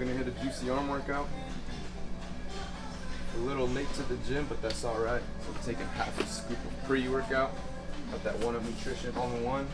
Gonna hit a juicy arm workout. A little late to the gym, but that's all right. So I'm taking half a scoop of pre-workout. Got that One Up Nutrition all-in-one.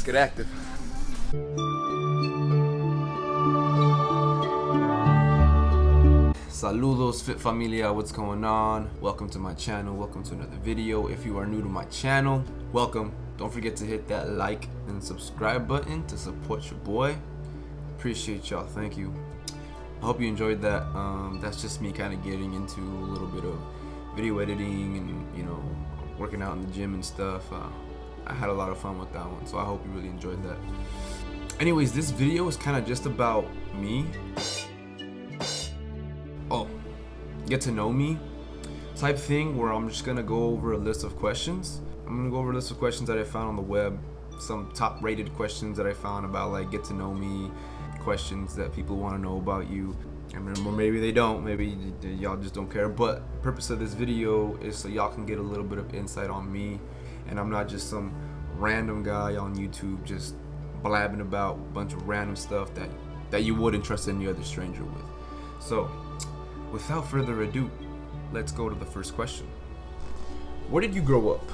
Let's get active. Saludos Fit Familia, what's going on? Welcome to my channel, welcome to another video. If you are new to my channel, welcome. Don't forget to hit that like and subscribe button to support your boy. Appreciate y'all, thank you. I hope you enjoyed that. That's just me kind of getting into a little bit of video editing and, you know, working out in the gym and stuff. I had a lot of fun with that one, so I hope you really enjoyed that. Anyways, this video is kind of just about me. Oh, get to know me type thing, where I'm just gonna go over a list of questions. I'm gonna go over a list of questions that I found on the web, some top rated questions that I found about like get to know me, questions that people want to know about you. I mean, maybe they don't, maybe y'all just don't care, but the purpose of this video is so y'all can get a little bit of insight on me, and I'm not just some random guy on YouTube just blabbing about a bunch of random stuff that you wouldn't trust any other stranger with. So without further ado, let's go to the first question. Where did you grow up?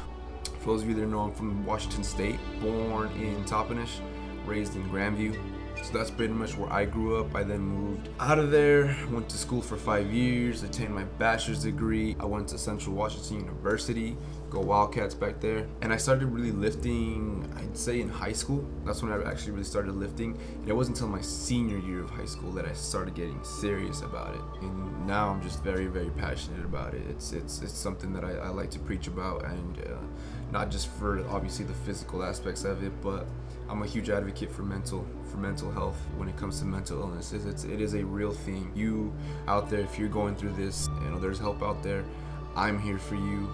For those of you that know, I'm from Washington State, born in Toppenish, raised in Grandview. So that's pretty much where I grew up. I then moved out of there, went to school for 5 years, attained my bachelor's degree. I went to Central Washington University, go Wildcats back there. And I started really lifting, I'd say in high school. That's when I actually really started lifting. And it wasn't until my senior year of high school that I started getting serious about it. And now I'm just very, very passionate about it. It's something that I like to preach about, and not just for obviously the physical aspects of it, but I'm a huge advocate for mental health when it comes to mental illness. It is a real thing. You out there, if you're going through this, you know, there's help out there. I'm here for you.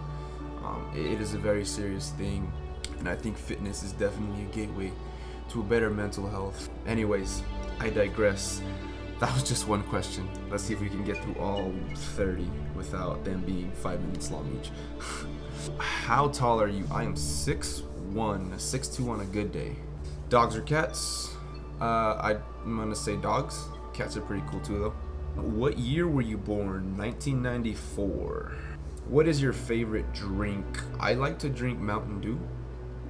It is a very serious thing, and I think fitness is definitely a gateway to a better mental health. Anyways, I digress. That was just one question. Let's see if we can get through all 30 without them being 5 minutes long each. How tall are you? I am 6'1", 6'2" on a good day. Dogs or cats? I'm gonna say dogs. Cats are pretty cool too though. What year were you born? 1994. What is your favorite drink? I like to drink Mountain Dew.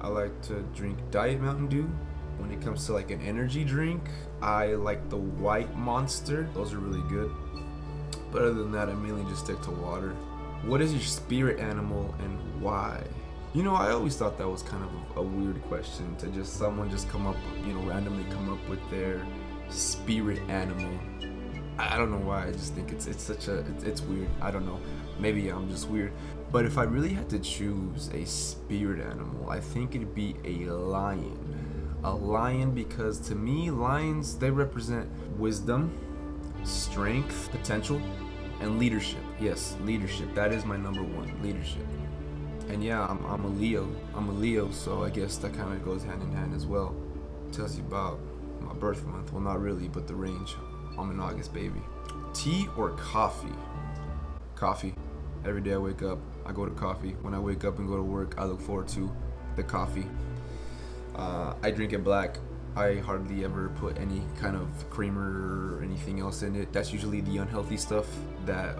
I like to drink Diet Mountain Dew. When it comes to like an energy drink, I like the White Monster. Those are really good. But other than that, I mainly just stick to water. What is your spirit animal and why? You know, I always thought that was kind of a weird question, to just someone just come up, you know, randomly come up with their spirit animal. I don't know why. I just think it's weird. I don't know. Maybe I'm just weird. But if I really had to choose a spirit animal, I think it'd be a lion. A lion, because to me, lions, they represent wisdom, strength, potential, and leadership. Yes, leadership. That is my number one, leadership. And yeah, I'm a Leo. I'm a Leo, so I guess that kind of goes hand in hand as well. Tells you about my birth month. Well, not really, but the range. I'm an August baby. Tea or coffee? Coffee. Every day I wake up, I go to coffee. When I wake up and go to work, I look forward to the coffee. I drink it black. I hardly ever put any kind of creamer or anything else in it. That's usually the unhealthy stuff that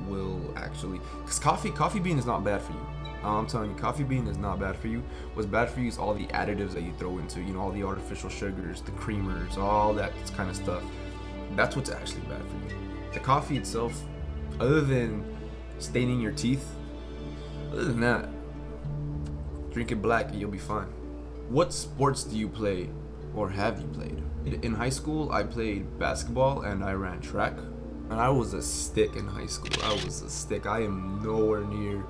will actually, because coffee bean is not bad for you. I'm telling you, coffee bean is not bad for you. What's bad for you is all the additives that you throw into, all the artificial sugars, the creamers, all that kind of stuff. That's what's actually bad for you. The coffee itself, other than staining your teeth, other than that, drink it black and you'll be fine. What sports do you play or have you played? In high school, I played basketball and I ran track. And I was a stick in high school. I was a stick. I am nowhere near,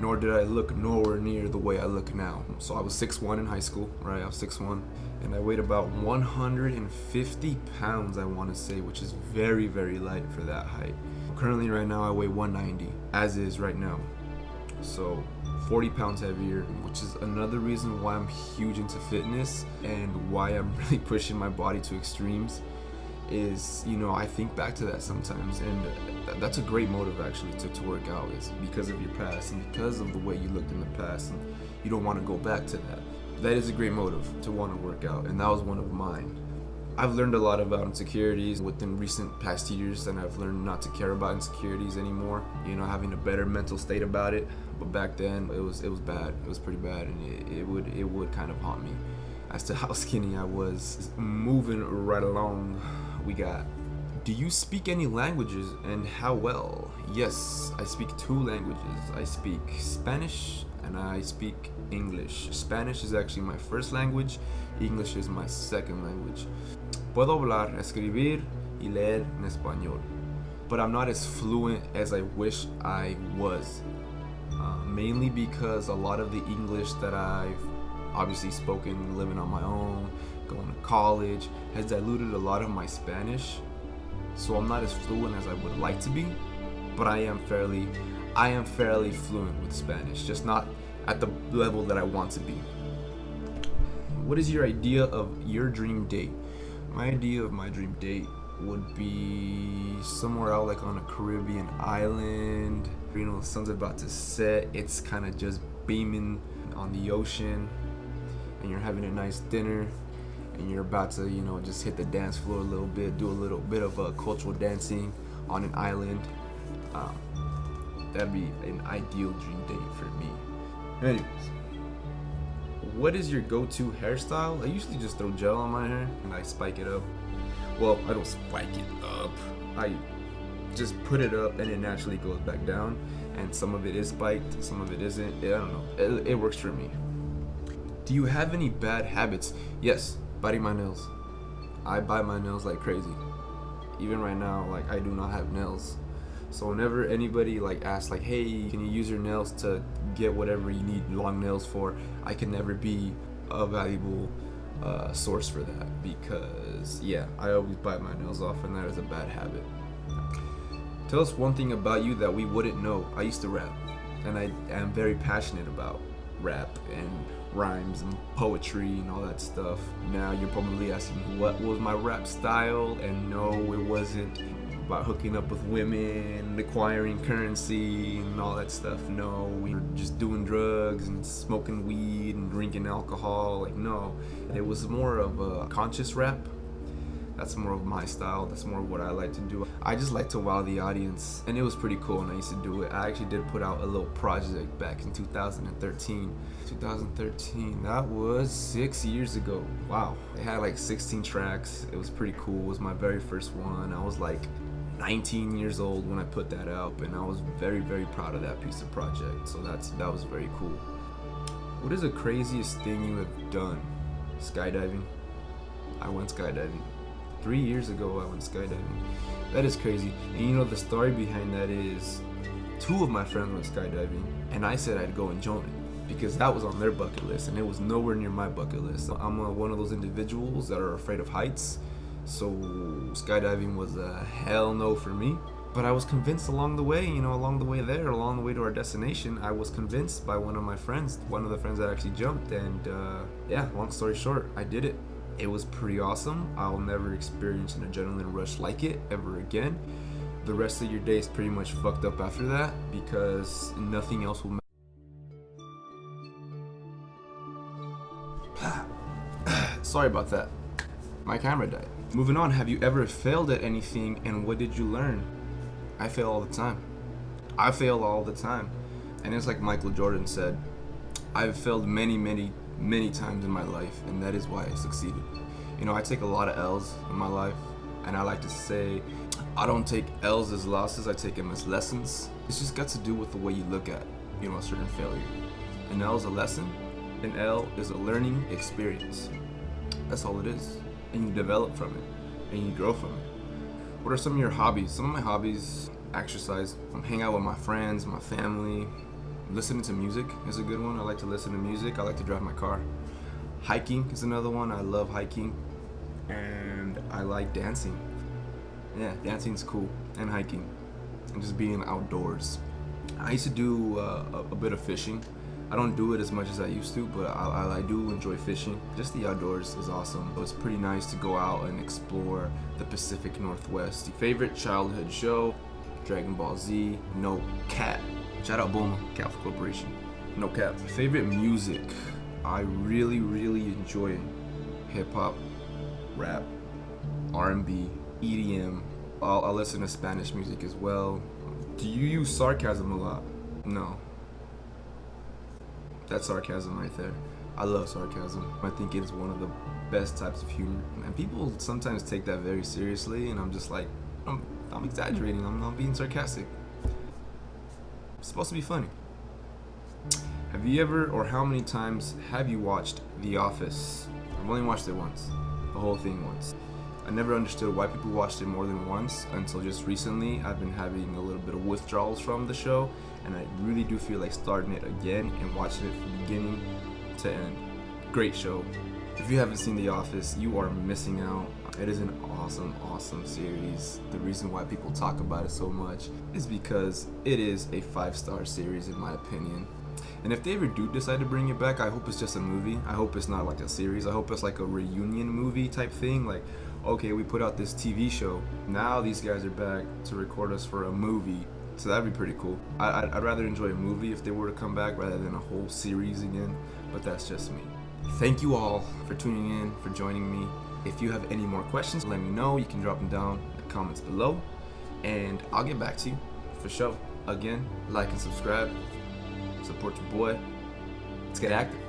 nor did I look nowhere near the way I look now. So I was 6'1" in high school, right? I was 6'1", and I weighed about 150 pounds, I want to say, which is very, very light for that height. Currently, right now, I weigh 190, as is right now. So 40 pounds heavier, which is another reason why I'm huge into fitness and why I'm really pushing my body to extremes. Is, I think back to that sometimes, and that's a great motive actually to work out, is because of your past and because of the way you looked in the past, and you don't want to go back to that. That is a great motive to want to work out, and that was one of mine. I've learned a lot about insecurities within recent past years, and I've learned not to care about insecurities anymore, having a better mental state about it. But back then it was bad. It was pretty bad, and it would kind of haunt me as to how skinny I was. Moving right along, we got, do you speak any languages and how well? Yes, I speak 2 languages. I speak Spanish and I speak English. Spanish is actually my first language. English is my second language. Puedo hablar, escribir y leer en español. But I'm not as fluent as I wish I was. Mainly because a lot of the English that I've obviously spoken living on my own, going to college, has diluted a lot of my Spanish. So I'm not as fluent as I would like to be, but I am fairly fluent with Spanish, just not at the level that I want to be. What is your idea of your dream date? My idea of my dream date would be somewhere out like on a Caribbean island. The sun's about to set, it's kind of just beaming on the ocean, and you're having a nice dinner, and you're about to, just hit the dance floor a little bit, do a little bit of cultural dancing on an island. That'd be an ideal dream date for me. Anyways, what is your go-to hairstyle? I usually just throw gel on my hair and I spike it up. Well, I don't spike it up. I just put it up and it naturally goes back down. And some of it is spiked, some of it isn't. I don't know. It works for me. Do you have any bad habits? Yes, biting my nails. I bite my nails like crazy. Even right now, I do not have nails. So whenever anybody asks hey, can you use your nails to get whatever you need long nails for, I can never be a valuable source for that, because I always bite my nails off, and that is a bad habit. Tell us one thing about you that we wouldn't know. I used to rap, and I am very passionate about rap and rhymes and poetry and all that stuff. Now you're probably asking what was my rap style, and no, it wasn't about hooking up with women, acquiring currency and all that stuff. No, we were just doing drugs and smoking weed and drinking alcohol. No, it was more of a conscious rap. That's more of my style. That's more of what I like to do. I just like to wow the audience, and it was pretty cool when I used to do it. I actually did put out a little project back in 2013. 2013, that was 6 years ago. Wow. It had 16 tracks. It was pretty cool. It was my very first one. I was 19 years old when I put that out, and I was very, very proud of that piece of project. So that was very cool. What is the craziest thing you have done? Skydiving. I went skydiving. 3 years ago, I went skydiving. That is crazy. And the story behind that is 2 of my friends went skydiving, and I said I'd go and join it because that was on their bucket list, and it was nowhere near my bucket list. I'm one of those individuals that are afraid of heights, so skydiving was a hell no for me. But I was convinced along the way, along the way there, along the way to our destination, I was convinced by one of my friends, one of the friends that actually jumped, and long story short, I did it. It was pretty awesome. I'll never experience an adrenaline rush like it ever again. The rest of your day is pretty much fucked up after that because nothing else will Sorry about that. My camera died. Moving on, have you ever failed at anything and what did you learn? I fail all the time. I fail all the time. And it's like Michael Jordan said, I've failed many times in my life, and that is why I succeeded. You know, I take a lot of L's in my life, and I like to say, I don't take L's as losses, I take them as lessons. It's just got to do with the way you look at, you know, a certain failure. An L is a lesson, an L is a learning experience. That's all it is. And you develop from it, and you grow from it. What are some of your hobbies? Some of my hobbies: exercise, hang out with my friends, my family. Listening to music is a good one. I like to listen to music. I like to drive my car. Hiking is another one. I love hiking. And I like dancing. Yeah, dancing's cool. And hiking. And just being outdoors. I used to do a bit of fishing. I don't do it as much as I used to, but I do enjoy fishing. Just the outdoors is awesome. It was pretty nice to go out and explore the Pacific Northwest. Favorite childhood show? Dragon Ball Z. No cap. Shout out Bulma, Capital Corporation. No cap. Favorite music? I really enjoy hip hop, rap, R&B, EDM. I'll listen to Spanish music as well. Do you use sarcasm a lot? No. That's sarcasm right there. I love sarcasm. I think it is one of the best types of humor. And people sometimes take that very seriously, and I'm just like, I'm exaggerating. I'm not being sarcastic. It's supposed to be funny. Have you ever, or how many times have you watched The Office? I've only watched it once. The whole thing once. I never understood why people watched it more than once until just recently. I've been having a little bit of withdrawals from the show, and I really do feel like starting it again and watching it from beginning to end. Great show. If you haven't seen The Office, you are missing out. It is an awesome series. The reason why people talk about it so much is because it is a 5-star series in my opinion. And if they ever do decide to bring it back, I hope it's just a movie. I hope it's not like a series. I hope it's like a reunion movie type thing. Like, okay, we put out this TV show. Now these guys are back to record us for a movie. So that'd be pretty cool. I'd rather enjoy a movie if they were to come back rather than a whole series again. But that's just me. Thank you all for tuning in, for joining me. If you have any more questions, let me know. You can drop them down in the comments below, and I'll get back to you for sure. Again, like and subscribe. Support your boy. Let's get active.